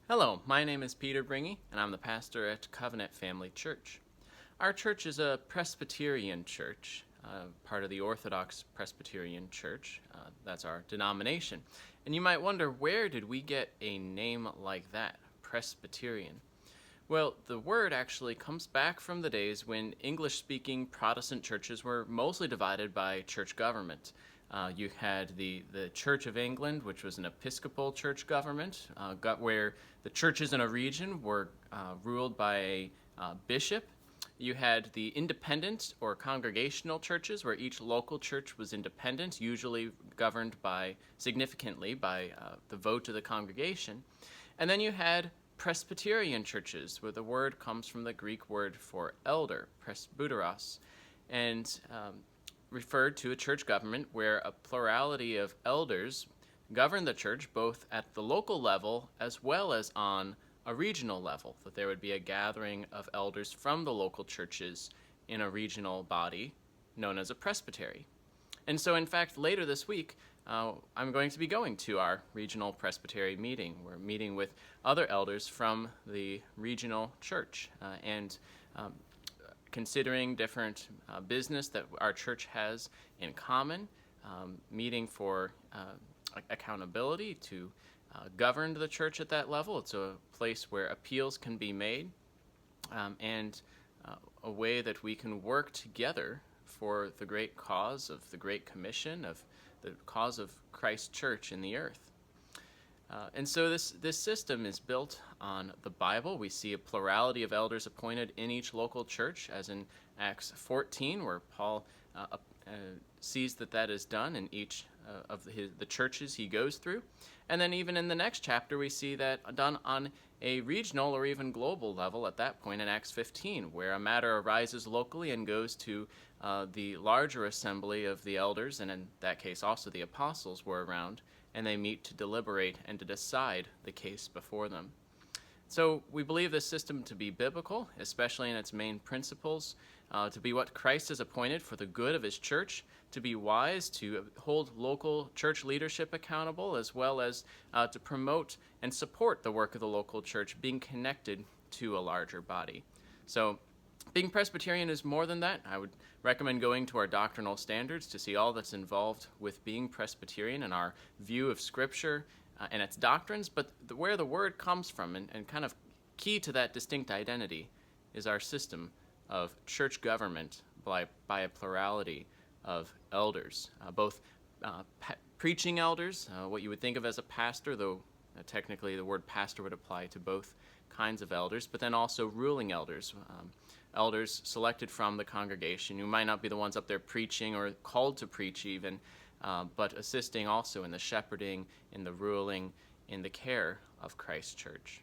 Hello, my name is Peter Bringy, and I'm the pastor at Covenant Family Church. Our church is a Presbyterian church, part of the Orthodox Presbyterian Church. That's our denomination. And you might wonder, where did we get a name like that, Presbyterian? Well, the word actually comes back from the days when English-speaking Protestant churches were mostly divided by church government. You had the Church of England, which was an Episcopal church government, where the churches in a region were ruled by a bishop. You had the independent or congregational churches, where each local church was independent, usually governed significantly by the vote of the congregation. And then you had Presbyterian churches, where the word comes from the Greek word for elder, presbyteros, and referred to a church government where a plurality of elders govern the church both at the local level as well as on a regional level, that there would be a gathering of elders from the local churches in a regional body known as a presbytery. And so, in fact, later this week, I'm going to be going to our regional presbytery meeting. We're meeting with other elders from the regional church and considering different business that our church has in common, meeting for accountability to govern the church at that level. It's a place where appeals can be made and a way that we can work together for the great cause of the Great Commission, of the cause of Christ's church in the earth. And so this system is built on the Bible. We see a plurality of elders appointed in each local church, as in Acts 14, where Paul sees that is done in each of the churches he goes through. And then even in the next chapter, we see that done on a regional or even global level at that point in Acts 15, where a matter arises locally and goes to the larger assembly of the elders, and in that case also the apostles were around, and they meet to deliberate and to decide the case before them. So we believe this system to be biblical, especially in its main principles, to be what Christ has appointed for the good of his church, to be wise, to hold local church leadership accountable, as well as to promote and support the work of the local church, being connected to a larger body. So being Presbyterian is more than that. I would recommend going to our doctrinal standards to see all that's involved with being Presbyterian and our view of Scripture and its doctrines, but where the word comes from and kind of key to that distinct identity is our system of church government by a plurality of elders, both preaching elders, what you would think of as a pastor, though technically the word pastor would apply to both kinds of elders, but then also ruling elders, elders selected from the congregation who might not be the ones up there preaching or called to preach even, but assisting also in the shepherding, in the ruling, in the care of Christ's church.